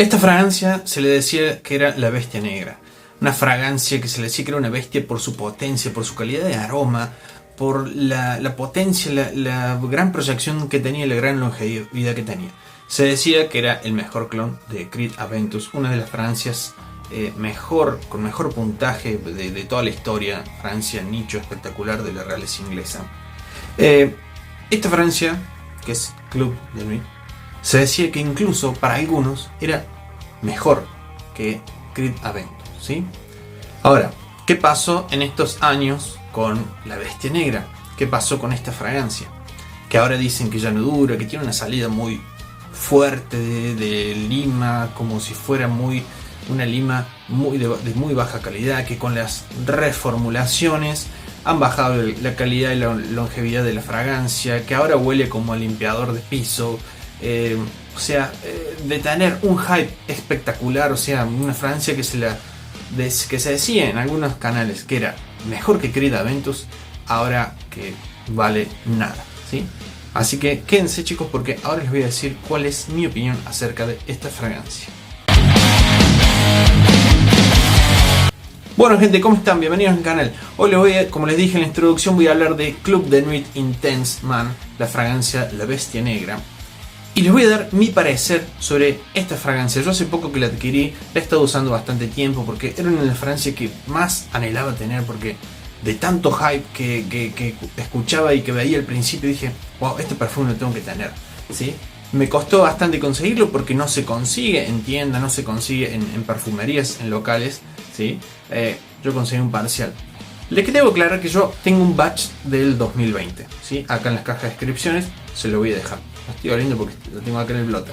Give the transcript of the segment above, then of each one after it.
Esta fragancia se le decía que era la bestia negra. Una fragancia que se le decía que era una bestia por su potencia, por su calidad de aroma, por la potencia, la gran proyección que tenía y la gran longevidad que tenía. Se decía que era el mejor clon de Creed Aventus, una de las fragancias con mejor puntaje de toda la historia, fragancia nicho espectacular de la realeza inglesa. Esta fragancia, que es Club de Nuit, se decía que incluso para algunos era mejor que Creed Aventus, ¿sí? Ahora, ¿qué pasó en estos años con la bestia negra? ¿Qué pasó con esta fragancia? Que ahora dicen que ya no dura, que tiene una salida muy fuerte de lima, como si fuera una lima de muy baja calidad, que con las reformulaciones han bajado la calidad y la longevidad de la fragancia, que ahora huele como a limpiador de piso. De tener un hype espectacular, o sea, una fragancia que se decía en algunos canales que era mejor que Creed Aventus, ahora que vale nada, ¿sí? Así que quédense, chicos, porque ahora les voy a decir cuál es mi opinión acerca de esta fragancia. Bueno, gente, ¿cómo están? Bienvenidos al canal. Hoy como les dije en la introducción, voy a hablar de Club de Nuit Intense Man, la fragancia La Bestia Negra. Y les voy a dar mi parecer sobre esta fragancia. Yo hace poco que la adquirí, la he estado usando bastante tiempo porque era una de las fragancias que más anhelaba tener, porque de tanto hype que escuchaba y que veía al principio dije, wow, este perfume lo tengo que tener, ¿sí? Me costó bastante conseguirlo porque no se consigue en tienda, no se consigue en perfumerías, en locales, ¿sí? Yo conseguí un parcial. Les debo aclarar que yo tengo un batch del 2020, ¿sí? Acá en las cajas de descripciones se lo voy a dejar. Lo estoy abriendo porque lo tengo acá en el blotter.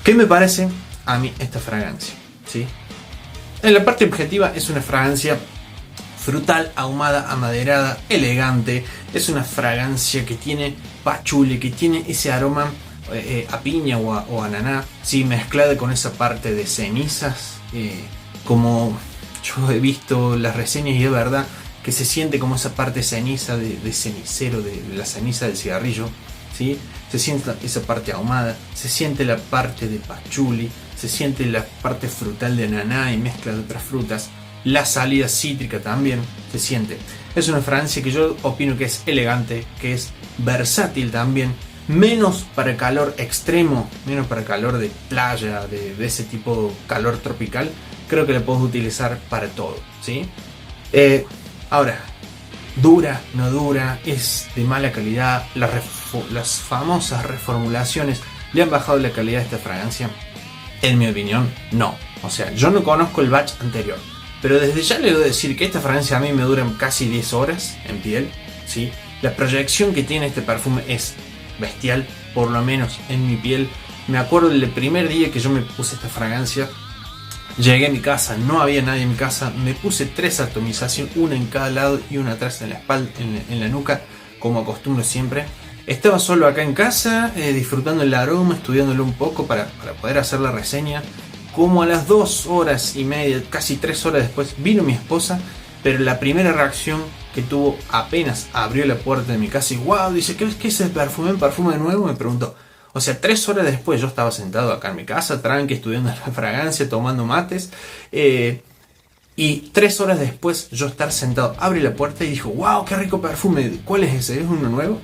¿Qué me parece a mí esta fragancia? ¿Sí? En la parte objetiva es una fragancia frutal, ahumada, amaderada, elegante. Es una fragancia que tiene pachuli, que tiene ese aroma a piña o ananá, ¿sí? Mezclada con esa parte de cenizas. Como yo he visto las reseñas y es verdad que se siente como esa parte ceniza de cenicero, de la ceniza del cigarrillo, ¿sí? Se siente esa parte ahumada, se siente la parte de pachuli, se siente la parte frutal de ananá y mezcla de otras frutas, la salida cítrica también se siente. Es una fragancia que yo opino que es elegante, que es versátil también, menos para calor extremo, menos para calor de playa, de ese tipo de calor tropical. Creo que la puedes utilizar para todo, ¿sí? Ahora, dura, no dura, es de mala calidad. Las famosas reformulaciones le han bajado la calidad de esta fragancia. En mi opinión, no. O sea, yo no conozco el batch anterior, pero desde ya le debo decir que esta fragancia a mí me dura casi 10 horas en piel, ¿sí? La proyección que tiene este perfume es bestial, por lo menos en mi piel. Me acuerdo del primer día que yo me puse esta fragancia. Llegué a mi casa, no había nadie en mi casa, me puse 3 atomizaciones, una en cada lado y una atrás en la espalda, en la nuca, como acostumbro siempre. Estaba solo acá en casa, disfrutando el aroma, estudiándolo un poco para poder hacer la reseña. Como a las 2 horas y media, casi 3 horas después, vino mi esposa, pero la primera reacción que tuvo apenas abrió la puerta de mi casa y wow, dice, ¿qué es el perfume? ¿Un perfume nuevo? Me preguntó. O sea, 3 horas después yo estaba sentado acá en mi casa, tranqui, estudiando la fragancia, tomando mates. Y 3 horas después yo estar sentado, abre la puerta y dijo, wow, qué rico perfume, ¿cuál es ese? ¿Es uno nuevo?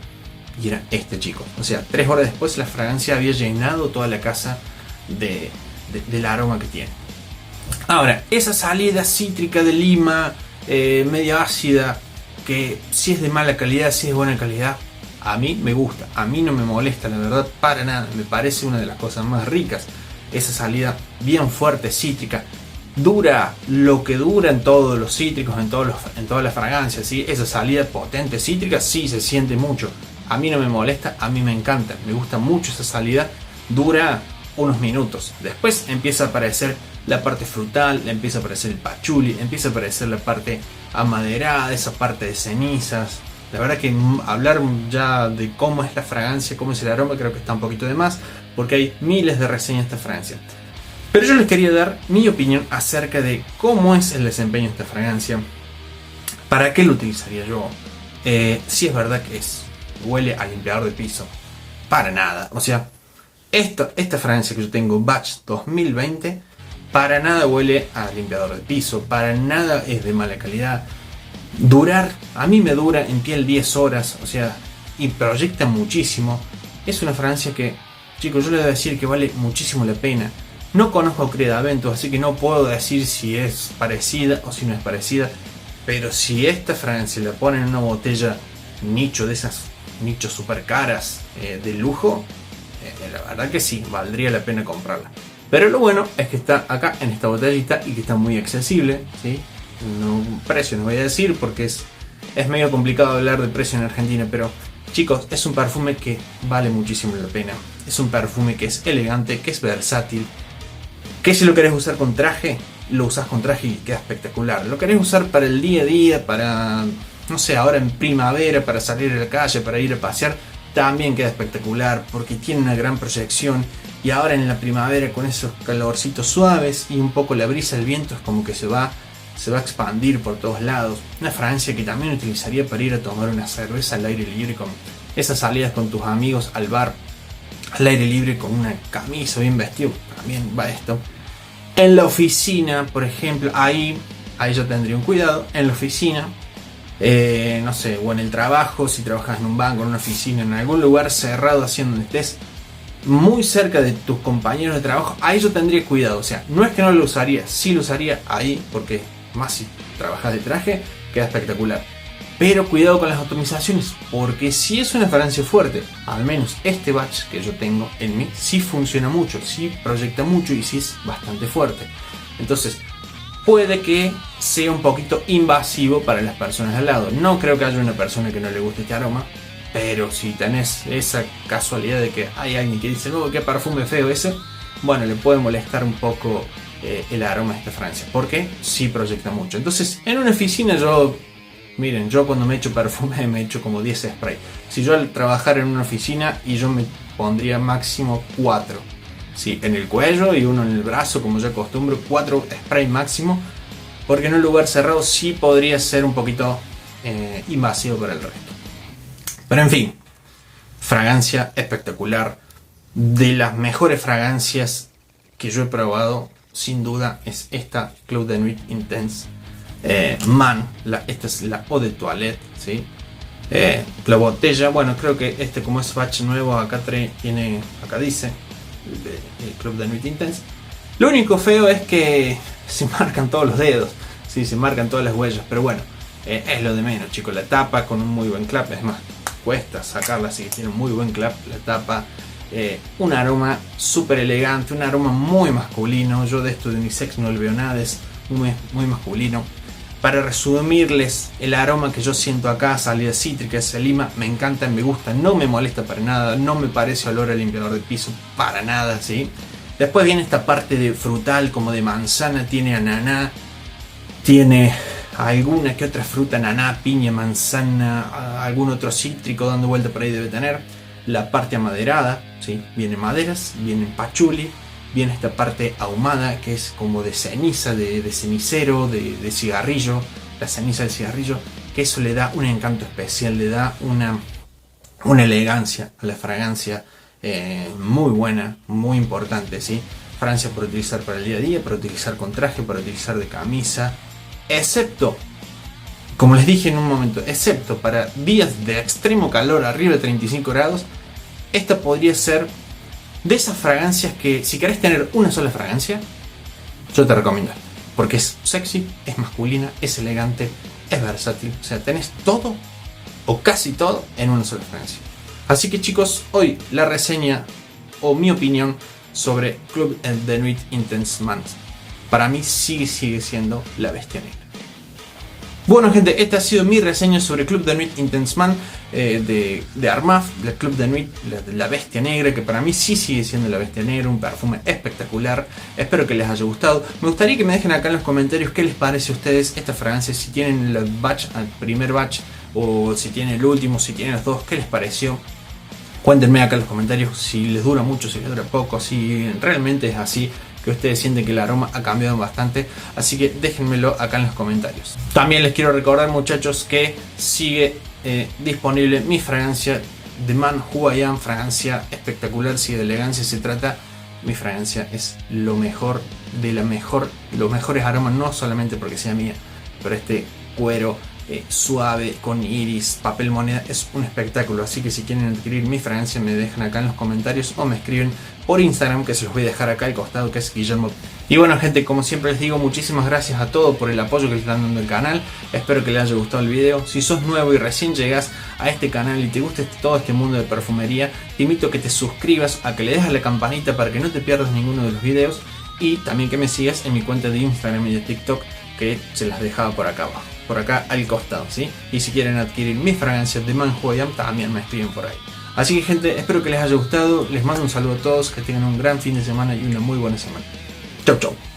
Y era este, chico. O sea, 3 horas después la fragancia había llenado toda la casa del aroma que tiene. Ahora, esa salida cítrica de lima, media ácida, que si es de mala calidad, si es de buena calidad, a mí me gusta, a mí no me molesta, la verdad, para nada. Me parece una de las cosas más ricas. Esa salida bien fuerte, cítrica. Dura lo que dura en todos los cítricos, en todas las fragancias, ¿sí? Esa salida potente, cítrica, sí se siente mucho. A mí no me molesta, a mí me encanta. Me gusta mucho esa salida. Dura unos minutos. Después empieza a aparecer la parte frutal, empieza a aparecer el pachuli, empieza a aparecer la parte amaderada, esa parte de cenizas. La verdad que hablar ya de cómo es la fragancia, cómo es el aroma, creo que está un poquito de más, porque hay miles de reseñas de esta fragancia. Pero yo les quería dar mi opinión acerca de cómo es el desempeño de esta fragancia. ¿Para qué lo utilizaría yo? Si es verdad que huele a limpiador de piso. Para nada. O sea, esta fragancia que yo tengo, Batch 2020, para nada huele a limpiador de piso, para nada es de mala calidad. A mí me dura en piel 10 horas, o sea, y proyecta muchísimo. Es una fragancia que, chicos, yo les voy a decir que vale muchísimo la pena. No conozco a Creed Aventus, así que no puedo decir si es parecida o si no es parecida. Pero si esta fragancia la ponen en una botella nicho, de esas nichos super caras de lujo, la verdad que sí, valdría la pena comprarla. Pero lo bueno es que está acá en esta botellita y que está muy accesible, ¿sí? No, precio no voy a decir porque es medio complicado hablar de precio en Argentina, pero chicos, es un perfume que vale muchísimo la pena. Es un perfume que es elegante, que es versátil, que si lo querés usar con traje, lo usás con traje y queda espectacular. Lo querés usar para el día a día, para, no sé, ahora en primavera, para salir a la calle, para ir a pasear, también queda espectacular porque tiene una gran proyección. Y ahora en la primavera, con esos calorcitos suaves y un poco la brisa del viento, es como que se va a expandir por todos lados. Una fragancia que también utilizaría para ir a tomar una cerveza al aire libre, con esas salidas con tus amigos al bar al aire libre con una camisa, bien vestido, también va esto. En la oficina, por ejemplo, ahí yo tendría un cuidado. En la oficina, no sé, o en el trabajo, si trabajas en un banco, en una oficina, en algún lugar cerrado, así donde estés muy cerca de tus compañeros de trabajo, ahí yo tendría cuidado. O sea, no es que no lo usaría, sí lo usaría ahí, porque más si trabajas de traje, queda espectacular. Pero cuidado con las atomizaciones, porque si es una fragancia fuerte, al menos este batch que yo tengo en mí, sí funciona mucho, sí proyecta mucho y sí es bastante fuerte. Entonces, puede que sea un poquito invasivo para las personas al lado. No creo que haya una persona que no le guste este aroma, pero si tenés esa casualidad de que hay alguien que dice, no, qué perfume feo ese, bueno, le puede molestar un poco el aroma de esta fragancia, porque sí proyecta mucho. Entonces, en una oficina miren, yo cuando me echo perfume me echo como 10 spray. Si yo al trabajar en una oficina, y yo me pondría máximo 4. Sí, en el cuello y uno en el brazo, como yo acostumbro, 4 spray máximo. Porque en un lugar cerrado sí podría ser un poquito invasivo para el resto. Pero en fin, fragancia espectacular. De las mejores fragancias que yo he probado, sin duda, es esta Club de Nuit Intense Man. Esta es la Eau de Toilette, ¿sí? La botella, bueno, creo que como es batch nuevo, acá dice el Club de Nuit Intense. Lo único feo es que se marcan todos los dedos, ¿sí? Se marcan todas las huellas, pero bueno, es lo de menos, chicos. La tapa con un muy buen clap, es más, cuesta sacarla, así que tiene un muy buen clap la tapa. Un aroma súper elegante, un aroma muy masculino. Yo de esto de unisex no le veo nada, es muy masculino. Para resumirles, el aroma que yo siento acá, salida cítrica, esa lima, me encanta, me gusta, no me molesta para nada, no me parece olor a limpiador de piso para nada, ¿sí? Después viene esta parte de frutal, como de manzana, tiene ananá, tiene alguna que otra fruta, ananá, piña, manzana, algún otro cítrico dando vuelta por ahí debe tener. La parte amaderada, ¿sí? Viene maderas, viene pachuli, viene esta parte ahumada que es como de ceniza, de cenicero, de cigarrillo, la ceniza del cigarrillo, que eso le da un encanto especial, le da una elegancia a la fragancia muy buena, muy importante, ¿sí? Fragancia para utilizar para el día a día, para utilizar con traje, para utilizar de camisa, excepto, como les dije en un momento, excepto para días de extremo calor arriba de 35 grados, esta podría ser de esas fragancias que si querés tener una sola fragancia, yo te recomiendo, porque es sexy, es masculina, es elegante, es versátil, o sea, tenés todo o casi todo en una sola fragancia. Así que chicos, hoy la reseña o mi opinión sobre Club de Nuit Intense Man, para mí sigue siendo la bestia negra. Bueno gente, esta ha sido mi reseña sobre Club de Nuit Intense Man de Armaf, la Club de Nuit, la bestia negra, que para mí sí sigue siendo la bestia negra, un perfume espectacular. Espero que les haya gustado. Me gustaría que me dejen acá en los comentarios qué les parece a ustedes esta fragancia, si tienen el primer batch o si tienen el último, si tienen los dos, qué les pareció. Cuéntenme acá en los comentarios si les dura mucho, si les dura poco, si realmente es así, que ustedes sienten que el aroma ha cambiado bastante, así que déjenmelo acá en los comentarios. También les quiero recordar, muchachos, que sigue disponible mi fragancia The Man Who I Am, fragancia espectacular. Si de elegancia se trata, mi fragancia es lo mejor de los mejores aromas, no solamente porque sea mía, pero este cuero suave con iris, papel moneda, es un espectáculo. Así que si quieren adquirir mi fragancia, me dejan acá en los comentarios o me escriben por Instagram, que se los voy a dejar acá al costado, que es Guillermo. Y bueno, gente, como siempre les digo, muchísimas gracias a todos por el apoyo que le están dando al canal. Espero que les haya gustado el video. Si sos nuevo y recién llegas a este canal y te gusta todo este mundo de perfumería, te invito a que te suscribas, a que le des a la campanita para que no te pierdas ninguno de los videos, y también que me sigas en mi cuenta de Instagram y de TikTok, que se las dejaba por acá abajo, por acá al costado, ¿sí? Y si quieren adquirir mis fragancias de Man Who I Am, también me escriben por ahí. Así que, gente, espero que les haya gustado. Les mando un saludo a todos, que tengan un gran fin de semana y una muy buena semana. Chau, chau.